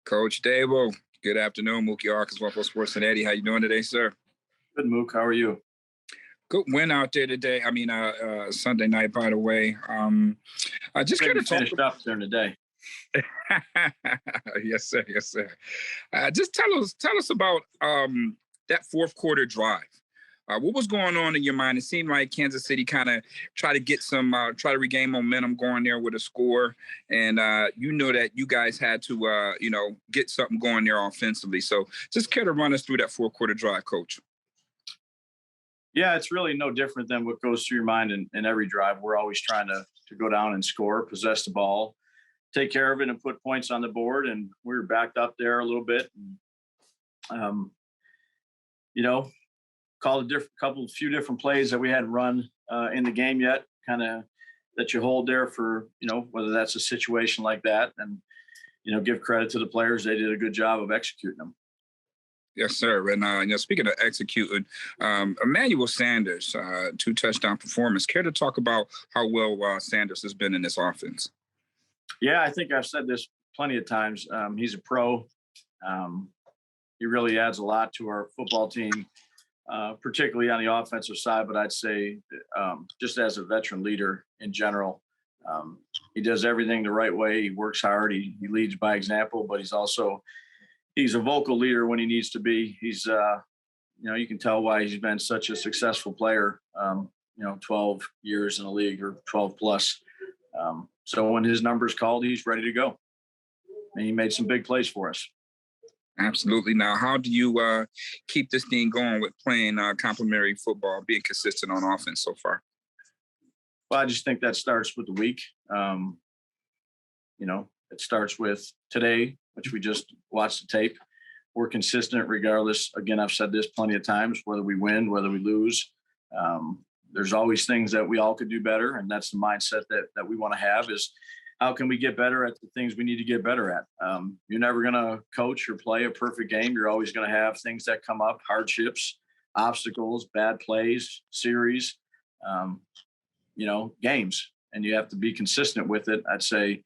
Coach Daboll, good afternoon. Mookie Arkansas for Sports and Eddie. How you doing today, sir? Good, Mook. How are you? Good win out there today. Sunday night, by the way. I just kind of finished up during the day. Yes, sir. Yes, sir. Just tell us about that fourth quarter drive. What was going on in your mind? It seemed like Kansas City kind of try to regain momentum going there with a score. And you know that you guys had to, get something going there offensively. So just kind of run us through that fourth quarter drive, Coach. Yeah, it's really no different than what goes through your mind in every drive. We're always trying to go down and score, possess the ball, take care of it, and put points on the board. And we were backed up there a little bit. And, called a few different plays that we hadn't run in the game yet, kind of that you hold there for, whether that's a situation like that. And, give credit to the players. They did a good job of executing them. Yes, sir. And speaking of executing, Emmanuel Sanders, 2 touchdown performance. Care to talk about how well Sanders has been in this offense? Yeah, I think I've said this plenty of times. He's a pro. He really adds a lot to our football team, particularly on the offensive side. But I'd say just as a veteran leader in general, he does everything the right way. He works hard. He leads by example, but he's a vocal leader when he needs to be. He's, you can tell why he's been such a successful player, 12 years in the league or 12 plus. So when his number's called, he's ready to go. And he made some big plays for us. Absolutely. Now, how do you keep this thing going with playing complementary football, being consistent on offense so far? Well, I just think that starts with the week. It starts with today, which we just watched the tape. We're consistent regardless. Again, I've said this plenty of times, whether we win, whether we lose. There's always things that we all could do better. And that's the mindset that we want to have is how can we get better at the things we need to get better at? You're never going to coach or play a perfect game. You're always going to have things that come up, hardships, obstacles, bad plays, series, games. And you have to be consistent with it. I'd say,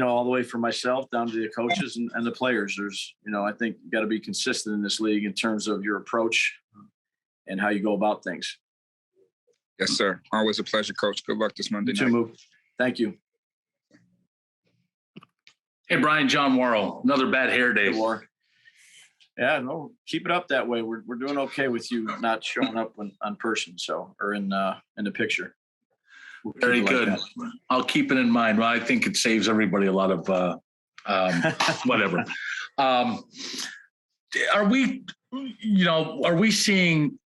all the way from myself down to the coaches and the players. There's, I think you got to be consistent in this league in terms of your approach and how you go about things. Yes, sir. Always a pleasure, Coach. Good luck this Monday night. Move. Thank you. Hey, Brian, John Worrell. Another bad hair day. Yeah, no, keep it up that way. We're doing okay with you not showing up on person, or in the picture. We'll Very good. Like I'll keep it in mind. Well, I think it saves everybody a lot of whatever. Are we seeing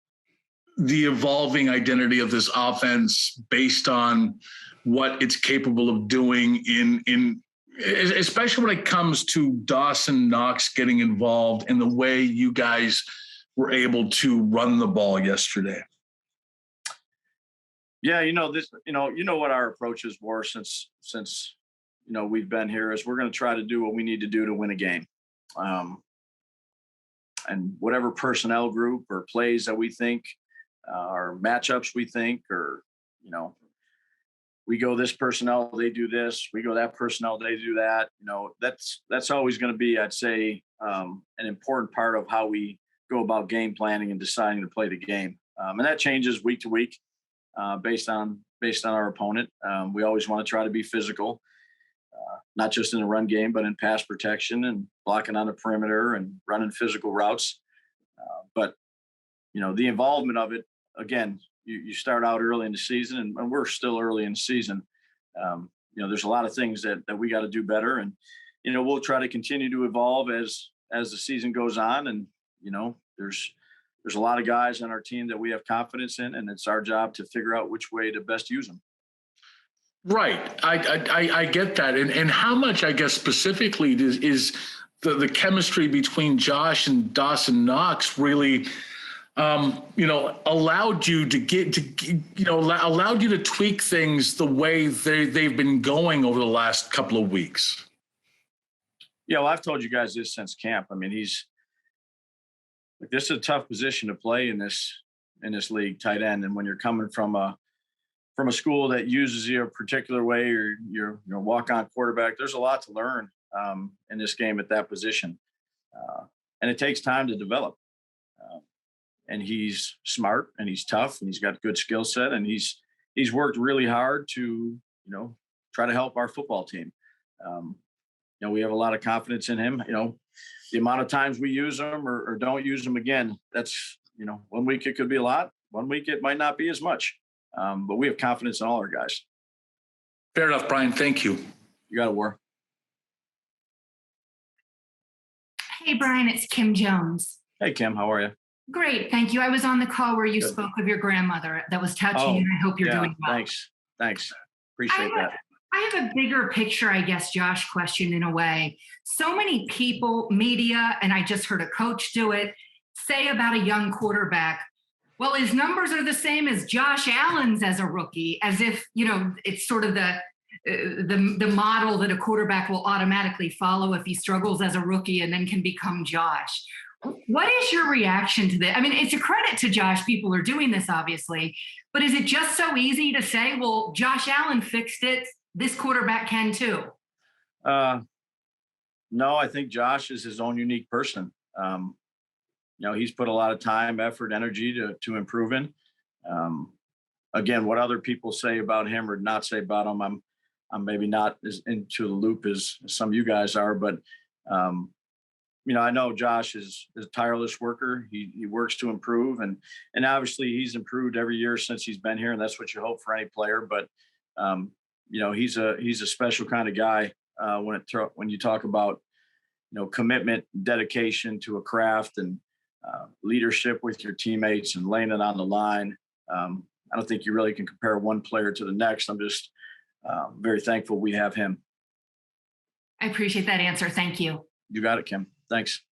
the evolving identity of this offense based on what it's capable of doing in especially when it comes to Dawson Knox getting involved in the way you guys were able to run the ball yesterday? Yeah, what our approach is for since we've been here is we're going to try to do what we need to do to win a game. And whatever personnel group or plays that we think or matchups we think, or, we go this personnel, they do this, we go that personnel, they do that. That's always going to be, I'd say, an important part of how we go about game planning and deciding to play the game. And that changes week to week. Based on our opponent. We always want to try to be physical, not just in the run game, but in pass protection and blocking on the perimeter and running physical routes. But the involvement of it, again, you start out early in the season, and we're still early in the season. There's a lot of things that we got to do better, and we'll try to continue to evolve as the season goes on. And there's a lot of guys on our team that we have confidence in, and it's our job to figure out which way to best use them. Right. I get that. And how much, I guess, specifically is the chemistry between Josh and Dawson Knox really, allowed you to tweak things the way they've been going over the last couple of weeks? Yeah, well, I've told you guys this since camp. I mean, this is a tough position to play in this league, tight end. And when you're coming from a school that uses you a particular way, or you're walk-on quarterback, there's a lot to learn in this game at that position. And it takes time to develop. And he's smart and he's tough and he's got good skill set and he's worked really hard to, try to help our football team. We have a lot of confidence in him. The amount of times we use him or don't use him again, that's, 1 week it could be a lot. 1 week it might not be as much. But we have confidence in all our guys. Fair enough, Brian. Thank you. You got it, War. Hey, Brian, it's Kim Jones. Hey, Kim, how are you? Great, thank you. I was on the call where you spoke of your grandmother. That was touching, and I hope you're doing well. Thanks. Appreciate that. I have a bigger picture, I guess, Josh, question in a way. So many people, media, and I just heard a coach do it, say about a young quarterback, well, his numbers are the same as Josh Allen's as a rookie, as if, it's sort of the model that a quarterback will automatically follow if he struggles as a rookie and then can become Josh. What is your reaction to that? I mean, it's a credit to Josh. People are doing this, obviously, but is it just so easy to say, well, Josh Allen fixed it, this quarterback can too? No, I think Josh is his own unique person. He's put a lot of time, effort, energy to improving. Again, what other people say about him or not say about him, I'm maybe not as into the loop as some of you guys are, but I know Josh is a tireless worker. He works to improve, and obviously he's improved every year since he's been here, and that's what you hope for any player. But he's a special kind of guy when you talk about commitment, dedication to a craft, and leadership with your teammates and laying it on the line. I don't think you really can compare one player to the next. I'm just very thankful we have him. I appreciate that answer. Thank you. You got it, Kim. Thanks.